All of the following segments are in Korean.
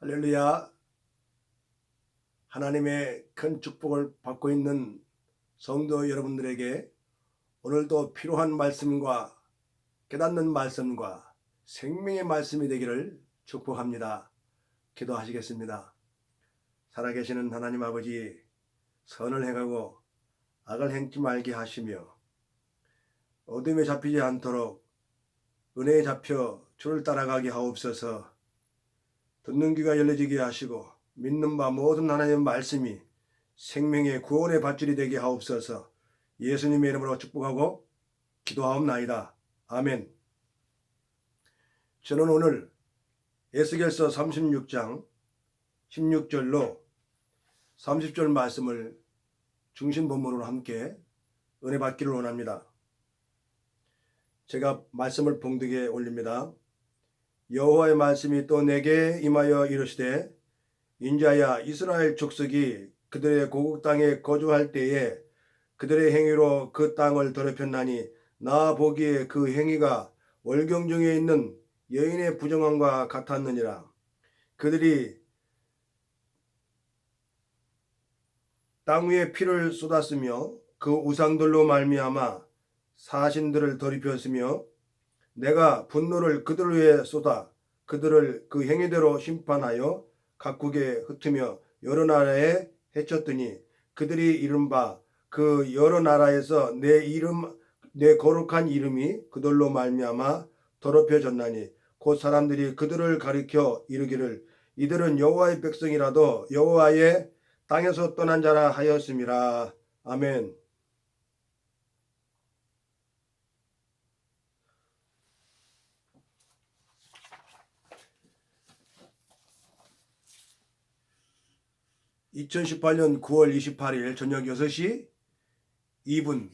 할렐루야. 하나님의 큰 축복을 받고 있는 성도 여러분들에게 오늘도 필요한 말씀과 깨닫는 말씀과 생명의 말씀이 되기를 축복합니다. 기도하시겠습니다. 살아계시는 하나님 아버지, 선을 행하고 악을 행치 말게 하시며 어둠에 잡히지 않도록 은혜에 잡혀 주를 따라가게 하옵소서. 듣는 귀가 열려지게 하시고 믿는 바 모든 하나님의 말씀이 생명의 구원의 밧줄이 되게 하옵소서. 예수님의 이름으로 축복하고 기도하옵나이다. 아멘. 저는 오늘 에스겔서 36장 16절로 30절 말씀을 중심 본문으로 함께 은혜 받기를 원합니다. 제가 말씀을 봉독에 올립니다. 여호와의 말씀이 또 내게 임하여 이르시되, 인자야, 이스라엘 족속이 그들의 고국 땅에 거주할 때에 그들의 행위로 그 땅을 더럽혔나니 나 보기에 그 행위가 월경 중에 있는 여인의 부정함과 같았느니라. 그들이 땅 위에 피를 쏟았으며 그 우상들로 말미암아 사신들을 더럽혔으며 내가 분노를 그들 위에 쏟아 그들을 그 행위대로 심판하여 각국에 흩으며 여러 나라에 해쳤더니 그들이 이른바 그 여러 나라에서 내 거룩한 이름이 그들로 말미암아 더럽혀졌나니 곧 사람들이 그들을 가리켜 이르기를 이들은 여호와의 백성이라도 여호와의 땅에서 떠난 자라 하였음이라. 아멘. 2018년 9월 28일 저녁 6시 2분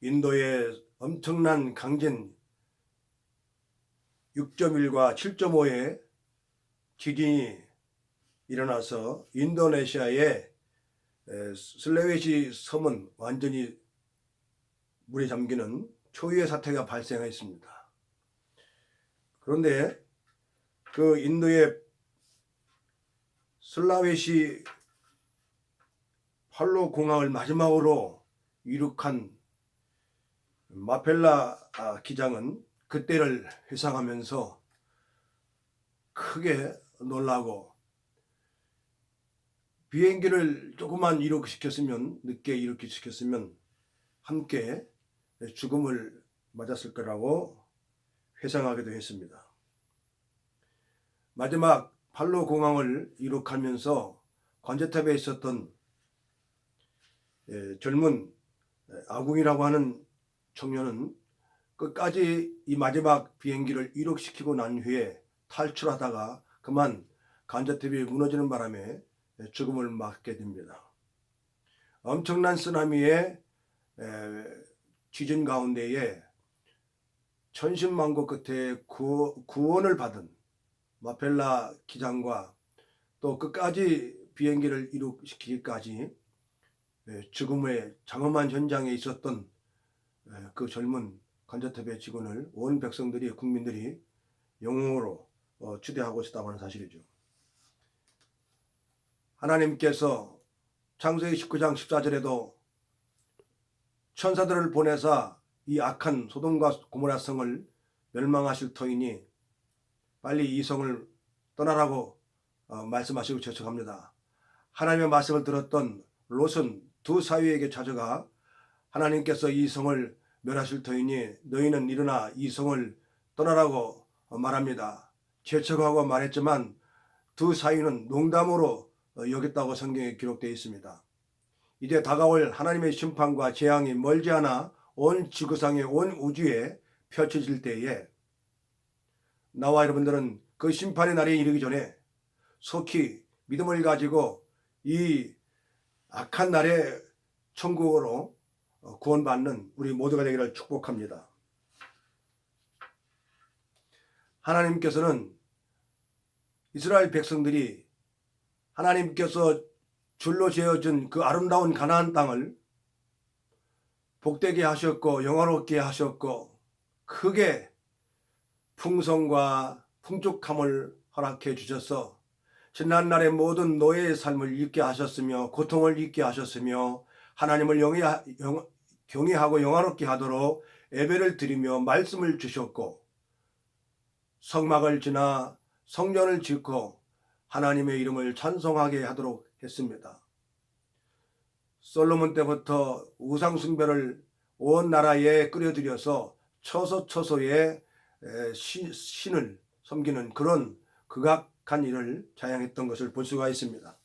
인도의 엄청난 강진 6.1과 7.5의 지진이 일어나서 인도네시아의 슬라웨시 섬은 완전히 물에 잠기는 초유의 사태가 발생했습니다. 그런데 그 인도의 슬라웨시 팔로 공항을 마지막으로 이룩한 마펠라 기장은 그때를 회상하면서 크게 놀라고 비행기를 조금만 늦게 이륙시켰으면 함께 죽음을 맞았을 거라고 회상하기도 했습니다. 마지막 팔로 공항을 이룩하면서 관제탑에 있었던 젊은 아궁이라고 하는 청년은 끝까지 이 마지막 비행기를 이륙시키고 난 후에 탈출하다가 그만 관제탑이 무너지는 바람에 죽음을 맞게 됩니다. 엄청난 쓰나미의 지진 가운데에 천신만고 끝에 구원을 받은 마펠라 기장과 또 끝까지 비행기를 이륙시키기까지 죽음의 장엄한 현장에 있었던 그 젊은 관제탑의 직원을 온 백성들이 국민들이 영웅으로 추대하고 있었다고 하는 사실이죠. 하나님께서 창세기 19장 14절에도 천사들을 보내사 이 악한 소돔과 고모라 성을 멸망하실 터이니 빨리 이 성을 떠나라고 말씀하시고 저촉합니다. 하나님의 말씀을 들었던 롯은 두 사위에게 찾아가 하나님께서 이 성을 멸하실 터이니 너희는 일어나 이 성을 떠나라고 말합니다. 재촉하고 말했지만 두 사위는 농담으로 여겼다고 성경에 기록되어 있습니다. 이제 다가올 하나님의 심판과 재앙이 멀지 않아 온 지구상의 온 우주에 펼쳐질 때에 나와 여러분들은 그 심판의 날이 이르기 전에 속히 믿음을 가지고 이 악한 날에 천국으로 구원받는 우리 모두가 되기를 축복합니다. 하나님께서는 이스라엘 백성들이 하나님께서 줄로 지어준 그 아름다운 가나안 땅을 복되게 하셨고 영화롭게 하셨고 크게 풍성과 풍족함을 허락해 주셔서 지난날의 모든 노예의 삶을 잊게 하셨으며 고통을 잊게 하셨으며 하나님을 경외하고 영화롭게 하도록 예배를 드리며 말씀을 주셨고 성막을 지나 성전을 짓고 하나님의 이름을 찬송하게 하도록 했습니다. 솔로몬 때부터 우상 숭배를 온 나라에 끌어들여서 처소처소에 신을 섬기는 그런 극악한 일을 자행했던 것을 볼 수가 있습니다.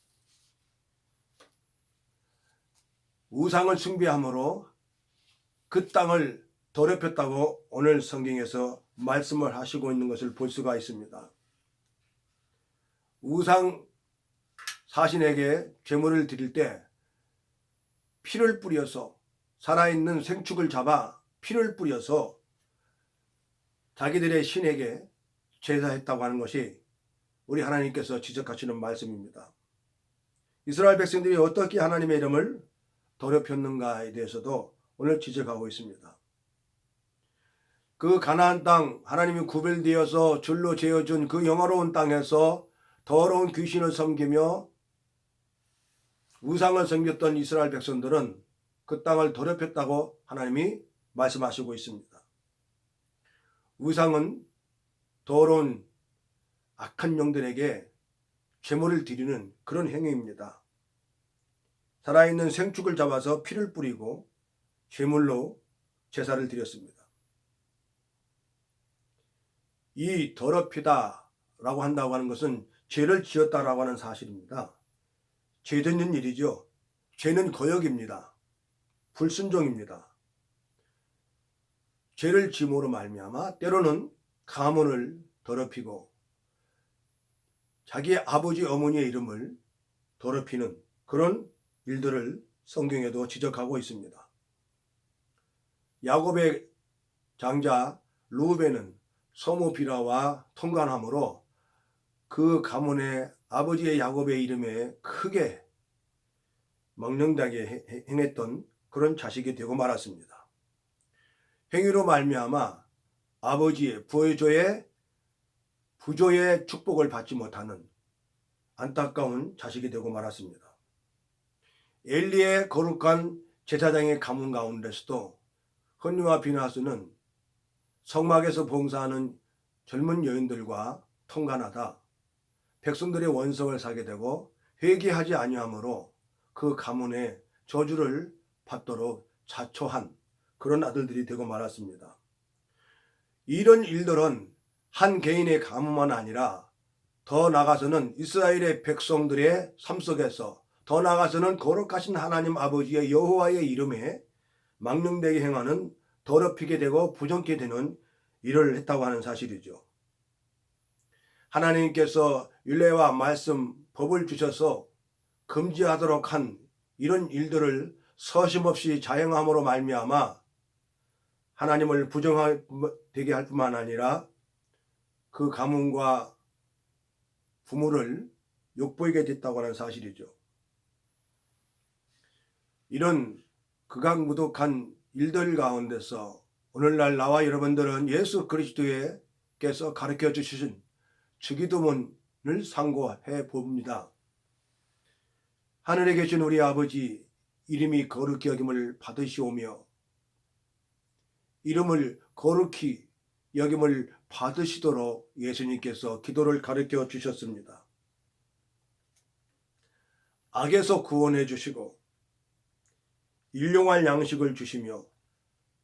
우상을 숭배함으로 그 땅을 더럽혔다고 오늘 성경에서 말씀을 하시고 있는 것을 볼 수가 있습니다. 우상 사신에게 제물을 드릴 때 피를 뿌려서 살아있는 생축을 잡아 피를 뿌려서 자기들의 신에게 제사했다고 하는 것이 우리 하나님께서 지적하시는 말씀입니다. 이스라엘 백성들이 어떻게 하나님의 이름을 더럽혔는가에 대해서도 오늘 지적하고 있습니다. 그 가나안 땅 하나님이 구별되어서 줄로 재어준 그 영화로운 땅에서 더러운 귀신을 섬기며 우상을 섬겼던 이스라엘 백성들은 그 땅을 더럽혔다고 하나님이 말씀하시고 있습니다. 우상은 더러운 악한 영들에게 제물을 드리는 그런 행위입니다. 살아있는 생축을 잡아서 피를 뿌리고 제물로 제사를 드렸습니다. 이 더럽히다 라고 한다고 하는 것은 죄를 지었다라고 하는 사실입니다. 죄짓는 일이죠. 죄는 거역입니다. 불순종입니다. 죄를 지음으로 말미암아 때로는 가문을 더럽히고 자기 아버지 어머니의 이름을 더럽히는 그런 일들을 성경에도 지적하고 있습니다. 야곱의 장자 르우벤은 소모 비라와 통간함으로 그 가문의 아버지의 야곱의 이름에 크게 망령되게 행했던 그런 자식이 되고 말았습니다. 행위로 말미암아 아버지의 부조의 축복을 받지 못하는 안타까운 자식이 되고 말았습니다. 엘리의 거룩한 제사장의 가문 가운데서도 헌니와 비나스는 성막에서 봉사하는 젊은 여인들과 통간하다 백성들의 원성을 사게 되고 회개하지 아니하므로 그 가문의 저주를 받도록 자초한 그런 아들들이 되고 말았습니다. 이런 일들은 한 개인의 가문만 아니라 더 나아가서는 이스라엘의 백성들의 삶 속에서 더 나아가서는 거룩하신 하나님 아버지의 여호와의 이름에 망령되게 행하는 더럽히게 되고 부정케 되는 일을 했다고 하는 사실이죠. 하나님께서 율례와 말씀, 법을 주셔서 금지하도록 한 이런 일들을 서심없이 자행함으로 말미암아 하나님을 부정되게 할 뿐만 아니라 그 가문과 부모를 욕보이게 됐다고 하는 사실이죠. 이런 극악무독한 일들 가운데서 오늘날 나와 여러분들은 예수 그리스도께서 가르쳐 주신 주기도문을 상고해 봅니다. 하늘에 계신 우리 아버지 이름이 거룩히 여김을 받으시오며 이름을 거룩히 여김을 받으시도록 예수님께서 기도를 가르쳐 주셨습니다. 악에서 구원해 주시고 일용할 양식을 주시며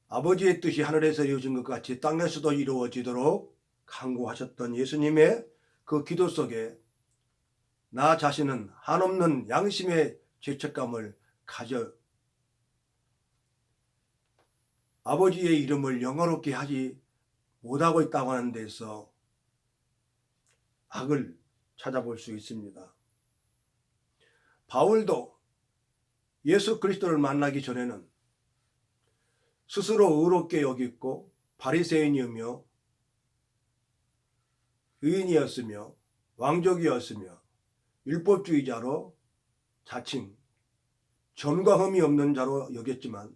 아버지의 뜻이 하늘에서 이루어진 것 같이 땅에서도 이루어지도록 간구하셨던 예수님의 그 기도 속에 나 자신은 한없는 양심의 죄책감을 가져 아버지의 이름을 영화롭게 하지 못하고 있다고 하는 데서 악을 찾아볼 수 있습니다. 바울도 예수 그리스도를 만나기 전에는 스스로 의롭게 여겼고 바리새인이며 의인이었으며 왕족이었으며 율법주의자로 자칭 점과 흠이 없는 자로 여겼지만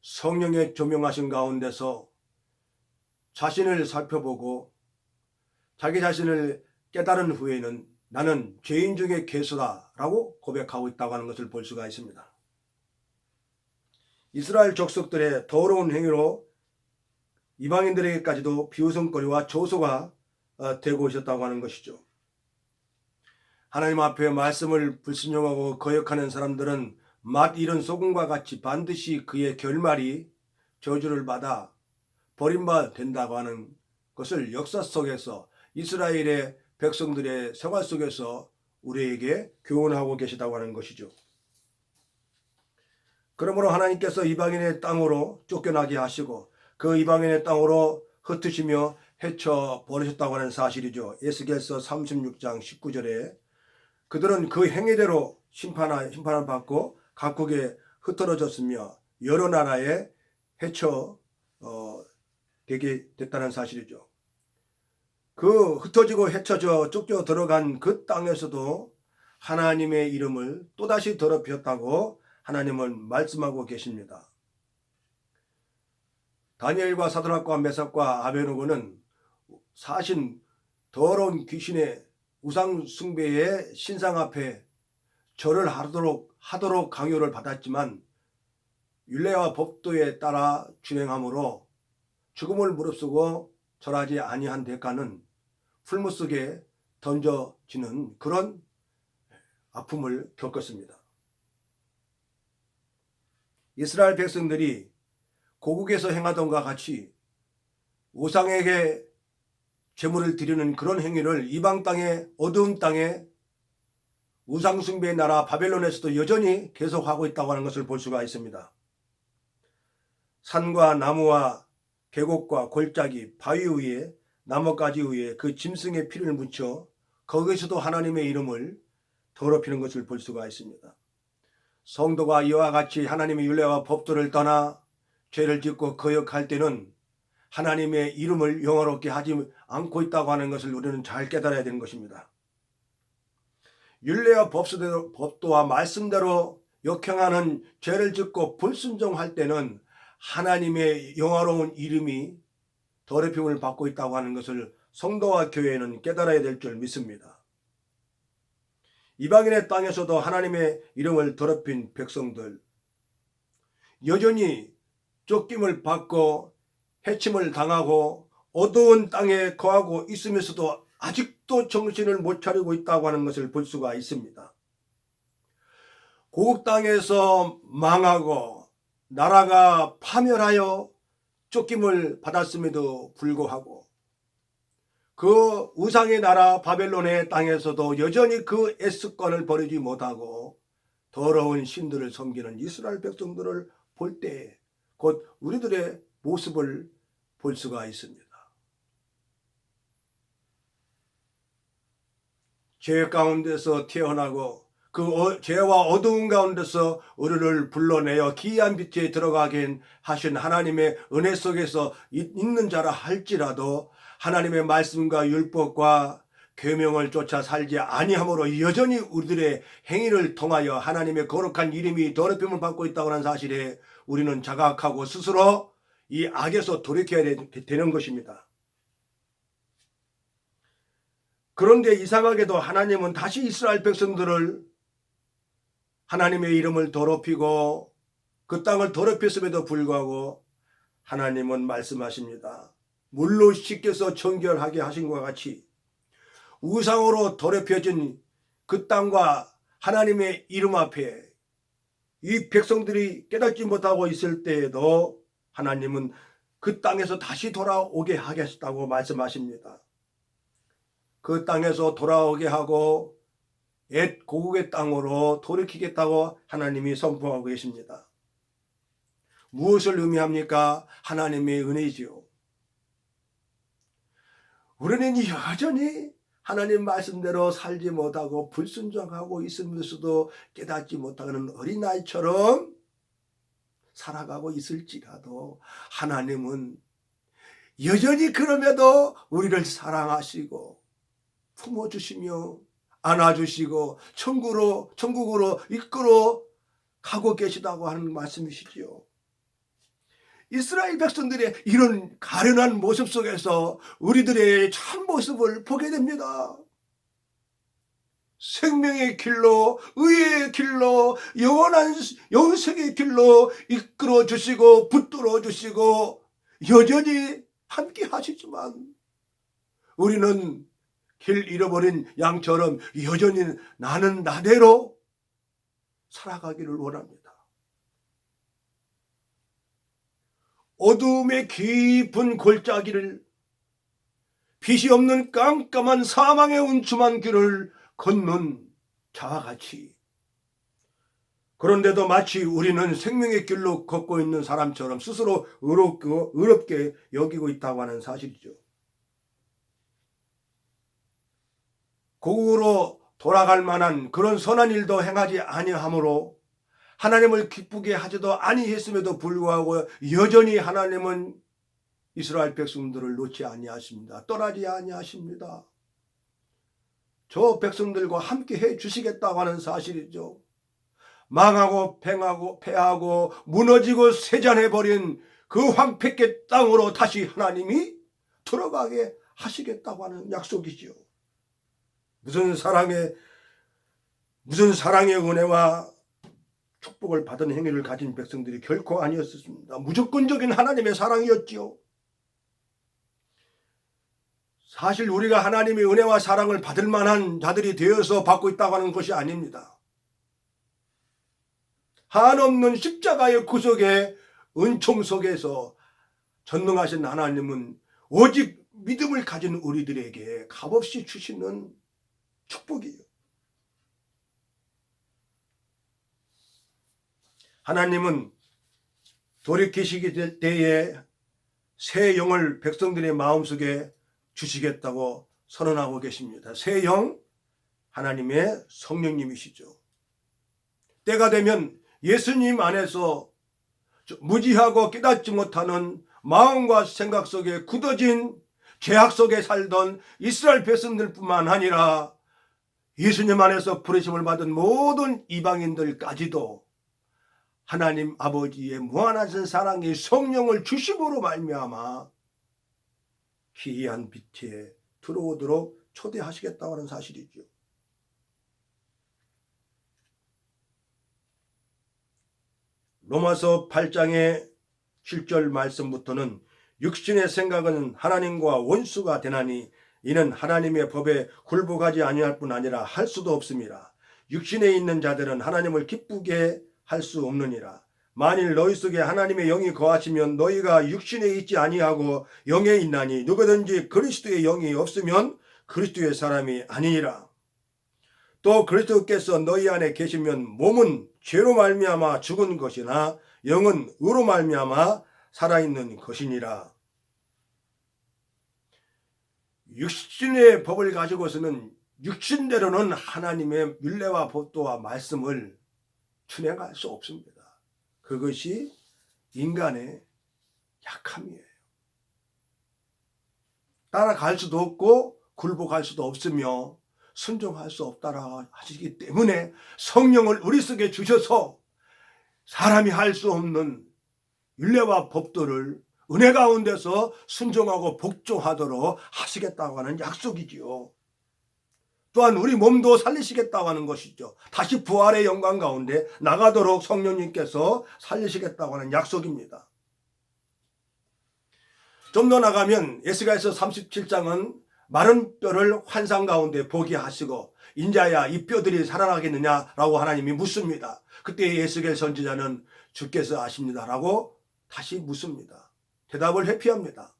성령의 조명하신 가운데서 자신을 살펴보고 자기 자신을 깨달은 후에는 나는 죄인 중에 괴수다라고 고백하고 있다고 하는 것을 볼 수가 있습니다. 이스라엘 족속들의 더러운 행위로 이방인들에게까지도 비웃음거리와 조소가 되고 있었다고 하는 것이죠. 하나님 앞에 말씀을 불순종하고 거역하는 사람들은 맛 잃은 소금과 같이 반드시 그의 결말이 저주를 받아 버림받아 된다고 하는 것을 역사 속에서 이스라엘의 백성들의 생활 속에서 우리에게 교훈하고 계시다고 하는 것이죠. 그러므로 하나님께서 이방인의 땅으로 쫓겨나게 하시고 그 이방인의 땅으로 흩으시며 헤쳐 버리셨다고 하는 사실이죠. 에스겔서 36장 19절에 그들은 그 행위대로 심판을 받고 각국에 흩어졌으며 여러 나라에 헤쳐 되게 됐다는 사실이죠. 그 흩어지고 헤쳐져 쫓겨 들어간 그 땅에서도 하나님의 이름을 또다시 더럽혔다고 하나님은 말씀하고 계십니다. 다니엘과 사드락과 메삭과 아베노고는 사신 더러운 귀신의 우상 숭배의 신상 앞에 절을 하도록 강요를 받았지만 율례와 법도에 따라 준행함으로 죽음을 무릅쓰고 절하지 아니한 대가는 풀무 속에 던져지는 그런 아픔을 겪었습니다. 이스라엘 백성들이 고국에서 행하던 것과 같이 우상에게 제물을 드리는 그런 행위를 이방 땅에 어두운 땅에 우상숭배의 나라 바벨론에서도 여전히 계속하고 있다고 하는 것을 볼 수가 있습니다. 산과 나무와 계곡과 골짜기, 바위 위에 나뭇가지 위에 그 짐승의 피를 묻혀 거기서도 하나님의 이름을 더럽히는 것을 볼 수가 있습니다. 성도가 이와 같이 하나님의 율례와 법도를 떠나 죄를 짓고 거역할 때는 하나님의 이름을 영화롭게 하지 않고 있다고 하는 것을 우리는 잘 깨달아야 되는 것입니다. 율례와 법도와 말씀대로 역행하는 죄를 짓고 불순종할 때는 하나님의 영화로운 이름이 더럽힘을 받고 있다고 하는 것을 성도와 교회는 깨달아야 될 줄 믿습니다. 이방인의 땅에서도 하나님의 이름을 더럽힌 백성들, 여전히 쫓김을 받고 해침을 당하고 어두운 땅에 거하고 있으면서도 아직도 정신을 못 차리고 있다고 하는 것을 볼 수가 있습니다. 고국 땅에서 망하고 나라가 파멸하여 쫓김을 받았음에도 불구하고 그 우상의 나라 바벨론의 땅에서도 여전히 그 애습관을 버리지 못하고 더러운 신들을 섬기는 이스라엘 백성들을 볼 때 곧 우리들의 모습을 볼 수가 있습니다. 죄 가운데서 태어나고 그 죄와 어두운 가운데서 우리를 불러내어 기이한 빛에 들어가게 하신 하나님의 은혜 속에서 있는 자라 할지라도 하나님의 말씀과 율법과 계명을 쫓아 살지 아니함으로 여전히 우리들의 행위를 통하여 하나님의 거룩한 이름이 더럽힘을 받고 있다고 하는 사실에 우리는 자각하고 스스로 이 악에서 돌이켜야 되는 것입니다. 그런데 이상하게도 하나님은 다시 이스라엘 백성들을 하나님의 이름을 더럽히고 그 땅을 더럽혔음에도 불구하고 하나님은 말씀하십니다. 물로 씻겨서 정결하게 하신 것과 같이 우상으로 더럽혀진 그 땅과 하나님의 이름 앞에 이 백성들이 깨닫지 못하고 있을 때에도 하나님은 그 땅에서 다시 돌아오게 하겠다고 말씀하십니다. 그 땅에서 돌아오게 하고 옛 고국의 땅으로 돌이키겠다고 하나님이 선포하고 계십니다. 무엇을 의미합니까? 하나님의 은혜지요. 우리는 여전히 하나님 말씀대로 살지 못하고 불순종하고 있으면서도 깨닫지 못하는 어린아이처럼 살아가고 있을지라도 하나님은 여전히 그럼에도 우리를 사랑하시고 품어주시며 안아주시고 천국으로 이끌어 가고 계시다고 하는 말씀이시지요. 이스라엘 백성들의 이런 가련한 모습 속에서 우리들의 참 모습을 보게 됩니다. 생명의 길로, 의의 길로, 영원한 영생의 길로 이끌어 주시고 붙들어 주시고 여전히 함께 하시지만 우리는 길 잃어버린 양처럼 여전히 나는 나대로 살아가기를 원합니다. 어두움의 깊은 골짜기를, 빛이 없는 깜깜한 사망의 운침한 길을 걷는 자와 같이, 그런데도 마치 우리는 생명의 길로 걷고 있는 사람처럼 스스로 의롭게 여기고 있다고 하는 사실이죠. 고국으로 돌아갈 만한 그런 선한 일도 행하지 아니하므로 하나님을 기쁘게 하지도 아니했음에도 불구하고 여전히 하나님은 이스라엘 백성들을 놓지 아니하십니다. 떠나지 아니하십니다. 저 백성들과 함께 해 주시겠다고 하는 사실이죠. 망하고 패하고 무너지고 쇠잔해버린 그 황폐의 땅으로 다시 하나님이 들어가게 하시겠다고 하는 약속이죠. 무슨 사랑의 은혜와 축복을 받은 행위를 가진 백성들이 결코 아니었습니다. 무조건적인 하나님의 사랑이었지요. 사실 우리가 하나님의 은혜와 사랑을 받을 만한 자들이 되어서 받고 있다고 하는 것이 아닙니다. 한없는 십자가의 구속의 은총 속에서 전능하신 하나님은 오직 믿음을 가진 우리들에게 값없이 주시는 축복이에요. 하나님은 돌이키시기 때에 새 영을 백성들의 마음속에 주시겠다고 선언하고 계십니다. 새 영, 하나님의 성령님이시죠. 때가 되면 예수님 안에서 무지하고 깨닫지 못하는 마음과 생각 속에 굳어진 죄악 속에 살던 이스라엘 백성들뿐만 아니라 예수님 안에서 부르심을 받은 모든 이방인들까지도 하나님 아버지의 무한하신 사랑의 성령을 주심으로 말미암아 희귀한 빛에 들어오도록 초대하시겠다고 하는 사실이죠. 로마서 8장의 7절 말씀부터는 육신의 생각은 하나님과 원수가 되나니 이는 하나님의 법에 굴복하지 아니할 뿐 아니라 할 수도 없습니다. 육신에 있는 자들은 하나님을 기쁘게 할 수 없느니라. 만일 너희 속에 하나님의 영이 거하시면 너희가 육신에 있지 아니하고 영에 있나니 누구든지 그리스도의 영이 없으면 그리스도의 사람이 아니니라. 또 그리스도께서 너희 안에 계시면 몸은 죄로 말미암아 죽은 것이나 영은 의로 말미암아 살아있는 것이니라. 육신의 법을 가지고서는 육신대로는 하나님의 율례와 법도와 말씀을 준행할 수 없습니다. 그것이 인간의 약함이에요. 따라갈 수도 없고 굴복할 수도 없으며 순종할 수 없다라 하시기 때문에 성령을 우리 속에 주셔서 사람이 할 수 없는 율례와 법도를 은혜 가운데서 순종하고 복종하도록 하시겠다고 하는 약속이지요. 또한 우리 몸도 살리시겠다고 하는 것이죠. 다시 부활의 영광 가운데 나가도록 성령님께서 살리시겠다고 하는 약속입니다. 좀 더 나가면 에스가에서 37장은 마른 뼈를 환상 가운데 보게 하시고 인자야 이 뼈들이 살아나겠느냐라고 하나님이 묻습니다. 그때 에스겔 선지자는 주께서 아십니다라고 다시 묻습니다. 대답을 회피합니다.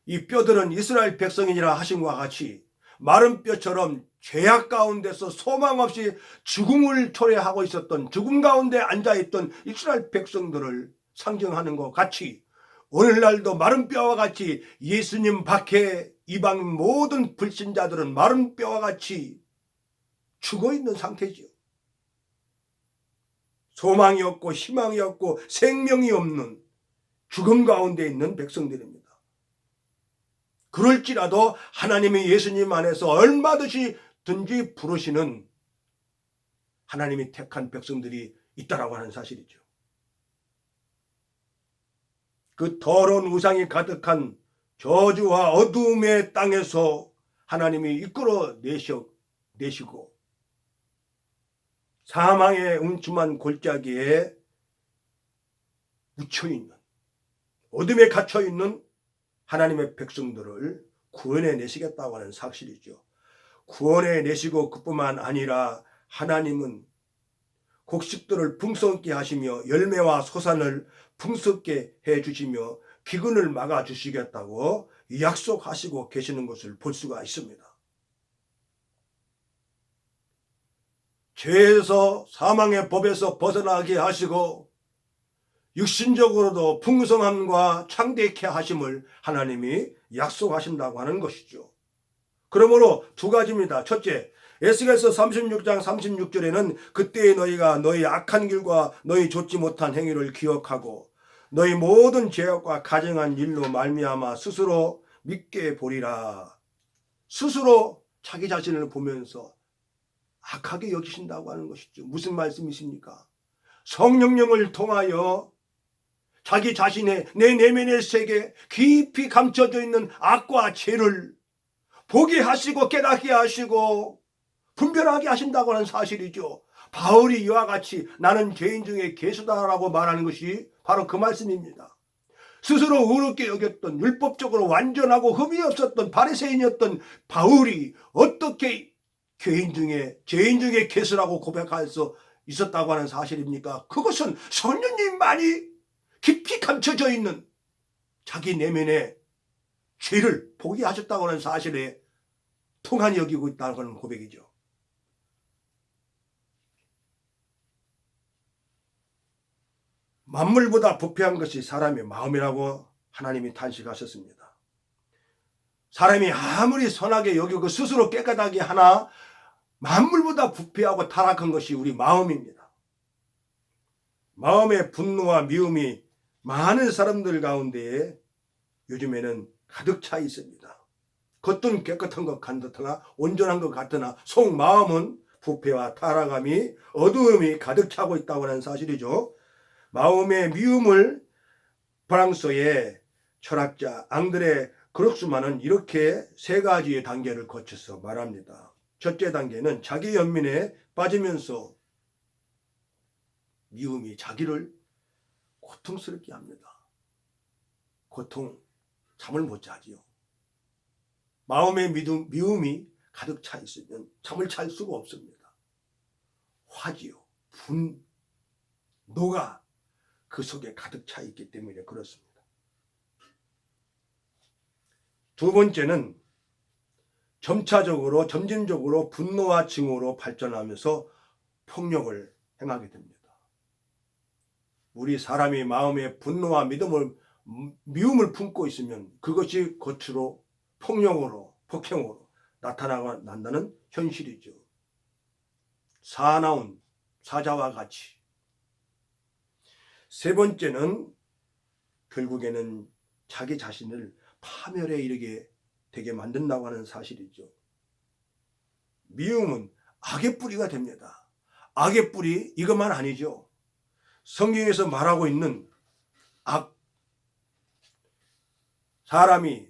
이 뼈들은 이스라엘 백성이니라 하심과 같이 마른 뼈처럼 죄악 가운데서 소망 없이 죽음을 초래하고 있었던, 죽음 가운데 앉아있던 이스라엘 백성들을 상징하는 것 같이 오늘날도 마른 뼈와 같이 예수님 밖에 이방 모든 불신자들은 마른 뼈와 같이 죽어있는 상태지요. 소망이 없고 희망이 없고 생명이 없는 죽음 가운데 있는 백성들입니다. 그럴지라도 하나님이 예수님 안에서 얼마든지 부르시는 하나님이 택한 백성들이 있다라고 하는 사실이죠. 그 더러운 우상이 가득한 저주와 어두움의 땅에서 하나님이 이끌어 내시고 사망의 음침한 골짜기에 묻혀있는, 어둠에 갇혀있는 하나님의 백성들을 구원해 내시겠다고 하는 사실이죠. 구원해 내시고 그뿐만 아니라 하나님은 곡식들을 풍성케 하시며 열매와 소산을 풍성케 해주시며 기근을 막아주시겠다고 약속하시고 계시는 것을 볼 수가 있습니다. 죄에서 사망의 법에서 벗어나게 하시고 육신적으로도 풍성함과 창대케 하심을 하나님이 약속하신다고 하는 것이죠. 그러므로 두 가지입니다. 첫째, 에스겔서 36장 36절에는 그때의 너희가 너희 악한 길과 너희 좋지 못한 행위를 기억하고 너희 모든 죄악과 가증한 일로 말미암아 스스로 믿게 보리라. 스스로 자기 자신을 보면서 악하게 여기신다고 하는 것이죠. 무슨 말씀이십니까? 성령님을 통하여 자기 자신의 내 내면의 세계 깊이 감춰져 있는 악과 죄를 보게 하시고 깨닫게 하시고 분별하게 하신다고 하는 사실이죠. 바울이 이와 같이 나는 죄인 중에 괴수다라고 말하는 것이 바로 그 말씀입니다. 스스로 의롭게 여겼던 율법적으로 완전하고 흠이 없었던 바리새인이었던 바울이 어떻게 죄인 중에 괴수라고 고백할 수 있었다고 하는 사실입니까? 그것은 성령님만이 깊이 감춰져 있는 자기 내면의 죄를 보게 하셨다고 하는 사실에 통한이 여기고 있다는 하는 고백이죠. 만물보다 부패한 것이 사람의 마음이라고 하나님이 탄식하셨습니다. 사람이 아무리 선하게 여기고 스스로 깨끗하게 하나 만물보다 부패하고 타락한 것이 우리 마음입니다. 마음의 분노와 미움이 많은 사람들 가운데 요즘에는 가득 차 있습니다. 겉은 깨끗한 것 같으나 온전한 것 같으나 속마음은 부패와 타락함이 어두움이 가득 차고 있다고 하는 사실이죠. 마음의 미움을 프랑스의 철학자 앙드레 그록스만은 이렇게 세 가지의 단계를 거쳐서 말합니다. 첫째 단계는 자기 연민에 빠지면서 미움이 자기를 고통스럽게 합니다. 고통, 잠을 못 자지요. 마음의 미움이 가득 차 있으면 잠을 잘 수가 없습니다. 화지요, 분노가 그 속에 가득 차 있기 때문에 그렇습니다. 두 번째는 점진적으로 분노와 증오로 발전하면서 폭력을 행하게 됩니다. 우리 사람이 마음에 분노와 미움을 품고 있으면 그것이 겉으로 폭력으로, 폭행으로 나타난다는 현실이죠. 사나운 사자와 같이. 세 번째는 결국에는 자기 자신을 파멸에 이르게 되게 만든다고 하는 사실이죠. 미움은 악의 뿌리가 됩니다. 악의 뿌리 이것만 아니죠. 성경에서 말하고 있는 사람이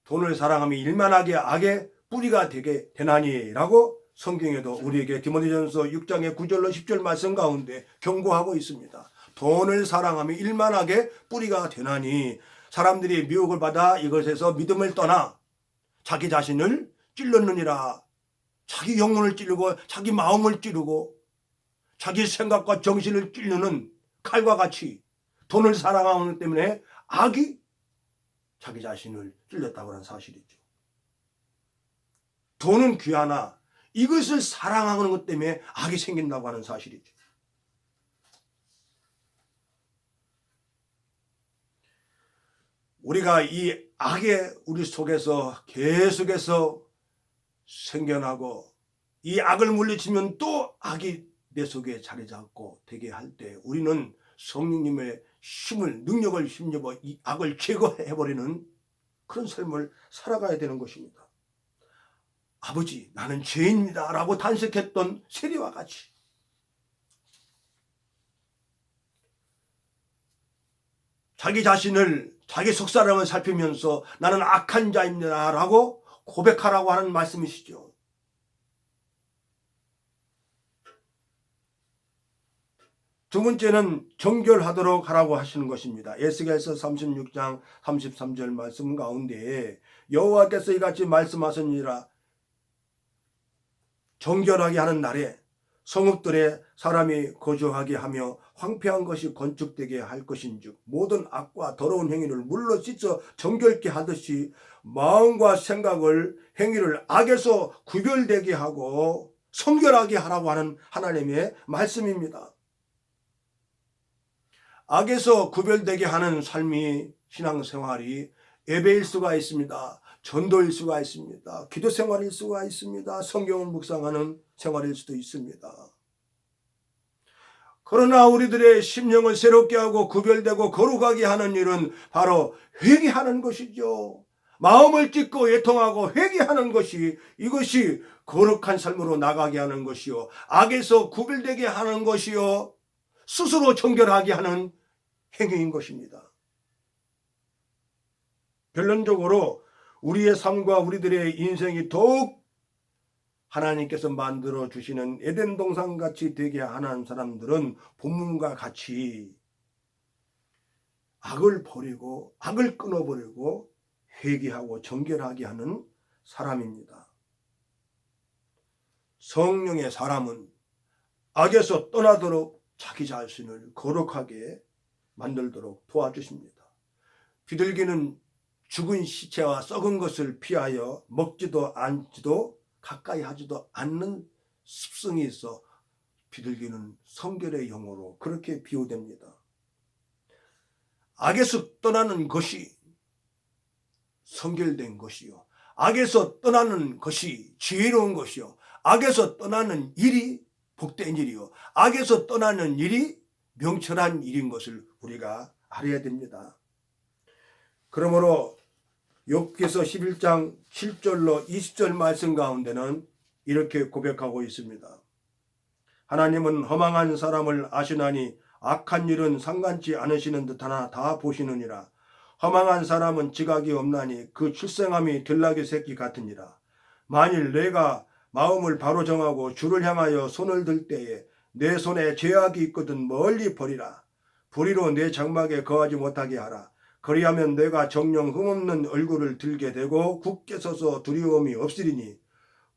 돈을 사랑하며 일만하게 악의 뿌리가 되게 되나니라고 성경에도 우리에게 디모데전서 6장의 9절로 10절 말씀 가운데 경고하고 있습니다. 돈을 사랑하며 일만하게 뿌리가 되나니 사람들이 미혹을 받아 이것에서 믿음을 떠나 자기 자신을 찔렀느니라. 자기 영혼을 찌르고 자기 마음을 찌르고 자기 생각과 정신을 찌르는 칼과 같이 돈을 사랑하는 때문에 악이 자기 자신을 찔렸다고 하는 사실이죠. 돈은 귀하나 이것을 사랑하는 것 때문에 악이 생긴다고 하는 사실이죠. 우리가 이 악의 우리 속에서 계속해서 생겨나고 이 악을 물리치면 또 악이 내 속에 자리 잡고 되게 할 때 우리는 성령님의 힘을 능력을 힘입어 이 악을 제거해버리는 그런 삶을 살아가야 되는 것입니다. 아버지 나는 죄인입니다 라고 탄식했던 세리와 같이 자기 자신을 자기 속사람을 살피면서 나는 악한 자입니다 라고 고백하라고 하는 말씀이시죠. 두 번째는 정결하도록 하라고 하시는 것입니다. 에스겔서 36장 33절 말씀 가운데 여호와께서 이같이 말씀하시니라. 정결하게 하는 날에 성읍들에 사람이 거주하게 하며 황폐한 것이 건축되게 할 것인즉 모든 악과 더러운 행위를 물로 씻어 정결케 하듯이 마음과 생각을 행위를 악에서 구별되게 하고 성결하게 하라고 하는 하나님의 말씀입니다. 악에서 구별되게 하는 삶이 신앙생활이 예배일 수가 있습니다. 전도일 수가 있습니다. 기도 생활일 수가 있습니다. 성경을 묵상하는 생활일 수도 있습니다. 그러나 우리들의 심령을 새롭게 하고 구별되고 거룩하게 하는 일은 바로 회개하는 것이죠. 마음을 찢고 애통하고 회개하는 것이, 이것이 거룩한 삶으로 나가게 하는 것이요, 악에서 구별되게 하는 것이요, 스스로 정결하게 하는 행위인 것입니다. 결론적으로 우리의 삶과 우리들의 인생이 더욱 하나님께서 만들어 주시는 에덴 동산같이 되게 하는 사람들은 본문과 같이 악을 버리고 악을 끊어버리고 회개하고 정결하게 하는 사람입니다. 성령의 사람은 악에서 떠나도록 자기 자신을 거룩하게 만들도록 도와주십니다. 비둘기는 죽은 시체와 썩은 것을 피하여 먹지도 않지도 가까이 하지도 않는 습성이 있어 비둘기는 성결의 영으로 그렇게 비유됩니다. 악에서 떠나는 것이 성결된 것이요, 악에서 떠나는 것이 지혜로운 것이요, 악에서 떠나는 일이 복된 일이요, 악에서 떠나는 일이 명철한 일인 것을 우리가 알아야 됩니다. 그러므로 욥기서 11장 7절로 20절 말씀 가운데는 이렇게 고백하고 있습니다. 하나님은 허망한 사람을 아시나니 악한 일은 상관치 않으시는 듯하나 다 보시느니라. 허망한 사람은 지각이 없나니 그 출생함이 들나귀 새끼 같으니라. 만일 내가 마음을 바로 정하고 주를 향하여 손을 들 때에 내 손에 죄악이 있거든 멀리 버리라. 불의로 내 장막에 거하지 못하게 하라. 그리하면 내가 정령 흠없는 얼굴을 들게 되고 굳게 서서 두려움이 없으리니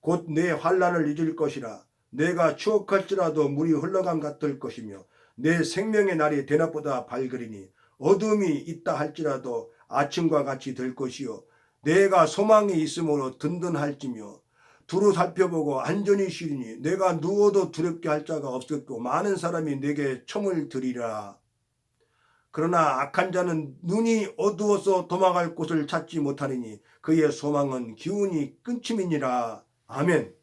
곧 내 환난을 잊을 것이라. 내가 추억할지라도 물이 흘러감 같을 것이며 내 생명의 날이 대낮보다 밝으리니 어둠이 있다 할지라도 아침과 같이 될 것이요 내가 소망이 있으므로 든든할지며 두루 살펴보고 안전히 쉬리니 내가 누워도 두렵게 할 자가 없었고 많은 사람이 내게 청을 드리라. 그러나 악한 자는 눈이 어두워서 도망갈 곳을 찾지 못하리니 그의 소망은 기운이 끊김이니라. 아멘.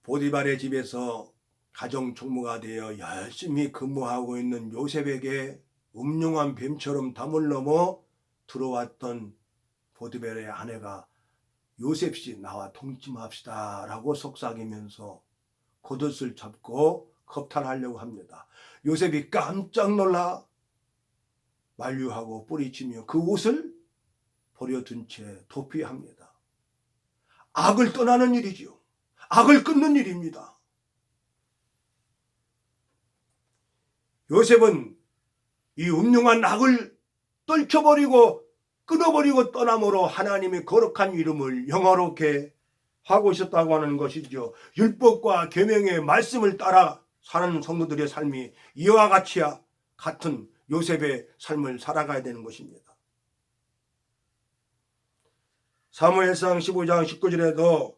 보디발의 집에서 가정 총무가 되어 열심히 근무하고 있는 요셉에게 음흉한 뱀처럼 담을 넘어 들어왔던 보디발의 아내가 요셉씨 나와 동침합시다 라고 속삭이면서 겉옷을 잡고 겁탈하려고 합니다. 요셉이 깜짝 놀라 만류하고 뿌리치며 그 옷을 버려둔 채 도피합니다. 악을 떠나는 일이지요. 악을 끊는 일입니다. 요셉은 이 음흉한 악을 떨쳐버리고 끊어버리고 떠남으로 하나님의 거룩한 이름을 영화롭게 하고 있었다고 하는 것이죠. 율법과 계명의 말씀을 따라 사는 성도들의 삶이 이와 같은 요셉의 삶을 살아가야 되는 것입니다. 사무엘상 15장 19절에도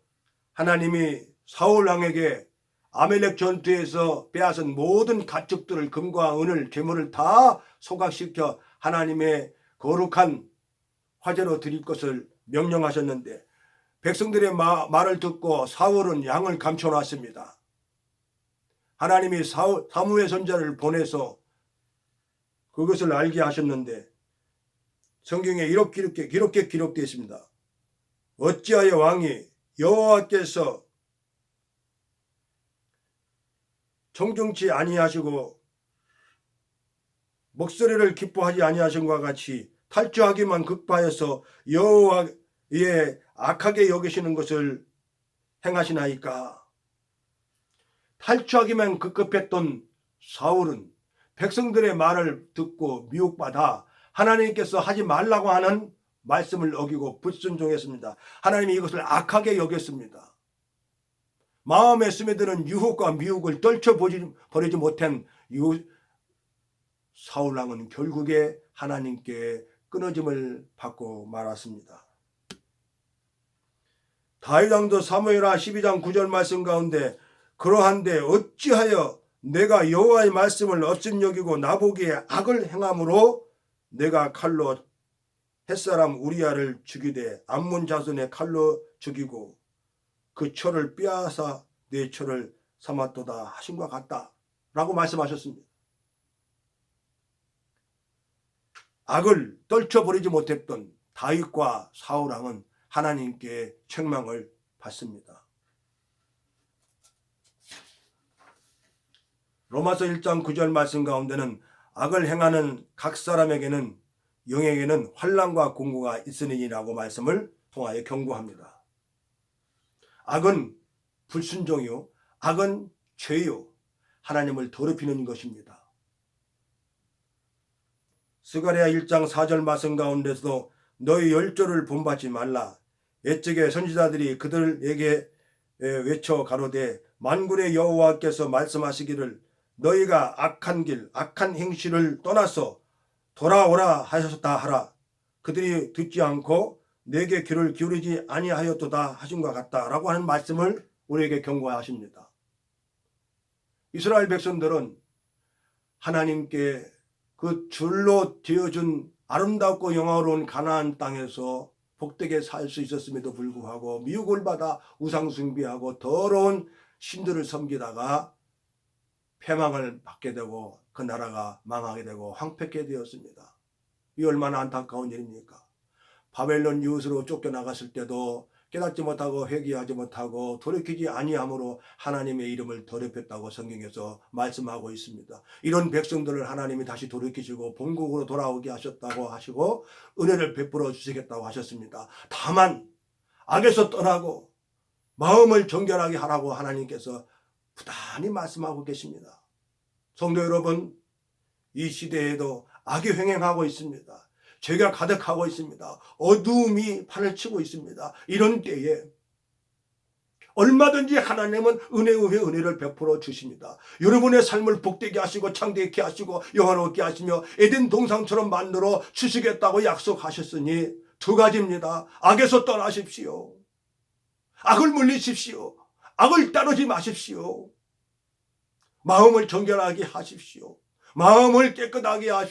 하나님이 사울 왕에게 아멜렉 전투에서 빼앗은 모든 가축들을 금과 은을 재물을 다 소각시켜 하나님의 거룩한 화제로 드릴 것을 명령하셨는데 백성들의 말을 듣고 사울은 양을 감춰놨습니다. 하나님이 사무엘 선지자를 보내서 그것을 알게 하셨는데 성경에 이렇게 기록되어 있습니다. 어찌하여 왕이 여호와께서 정중치 아니하시고 목소리를 기뻐하지 아니하신 것과 같이 탈주하기만 급하여서 여호와의 악하게 여기시는 것을 행하시나이까? 탈취하기만 급급했던 사울은 백성들의 말을 듣고 미혹받아 하나님께서 하지 말라고 하는 말씀을 어기고 불순종했습니다. 하나님이 이것을 악하게 여겼습니다. 마음에 스며드는 유혹과 미혹을 떨쳐버리지 못한 사울왕은 결국에 하나님께 끊어짐을 받고 말았습니다. 다윗왕도 사무엘하 12장 9절 말씀 가운데 그러한데 어찌하여 내가 여호와의 말씀을 업신여기고 나보기에 악을 행함으로 내가 칼로 햇사람 우리야를 죽이되 암몬 자손의 칼로 죽이고 그 철을 빼앗아 내 철을 삼았도다 하신과 같다 라고 말씀하셨습니다. 악을 떨쳐버리지 못했던 다윗과 사울왕은 하나님께 책망을 받습니다. 로마서 1장 9절 말씀 가운데는 악을 행하는 각 사람에게는 영에게는 환난과 공고가 있으니라고 말씀을 통하여 경고합니다. 악은 불순종이요, 악은 죄요, 하나님을 더럽히는 것입니다. 스가랴 1장 4절 말씀 가운데서도 너희 열조를 본받지 말라. 옛적의 선지자들이 그들에게 외쳐 가로되 만군의 여호와께서 말씀하시기를 너희가 악한 길, 악한 행실을 떠나서 돌아오라 하셨다 하라. 그들이 듣지 않고 내게 귀를 기울이지 아니하였도다 하신과 같다라고 하는 말씀을 우리에게 경고하십니다. 이스라엘 백성들은 하나님께 그 줄로 되어준 아름답고 영화로운 가나안 땅에서 복되게 살 수 있었음에도 불구하고 미혹을 받아 우상 숭배하고 더러운 신들을 섬기다가 패망을 받게 되고 그 나라가 망하게 되고 황폐케 되었습니다. 이 얼마나 안타까운 일입니까? 바벨론 이웃으로 쫓겨나갔을 때도 깨닫지 못하고 회개하지 못하고 돌이키지 아니함으로 하나님의 이름을 더럽혔다고 성경에서 말씀하고 있습니다. 이런 백성들을 하나님이 다시 돌이키시고 본국으로 돌아오게 하셨다고 하시고 은혜를 베풀어 주시겠다고 하셨습니다. 다만 악에서 떠나고 마음을 정결하게 하라고 하나님께서 부단히 말씀하고 계십니다. 성도 여러분, 이 시대에도 악이 횡행하고 있습니다. 죄가 가득하고 있습니다. 어두움이 판을 치고 있습니다. 이런 때에 얼마든지 하나님은 은혜 위에 은혜를 베풀어 주십니다. 여러분의 삶을 복되게 하시고 창대케 하시고 영화롭게 하시며 에덴 동산처럼 만들어 주시겠다고 약속하셨으니 두 가지입니다. 악에서 떠나십시오. 악을 물리십시오. 악을 따르지 마십시오. 마음을 정결하게 하십시오. 마음을 깨끗하게 하십시오.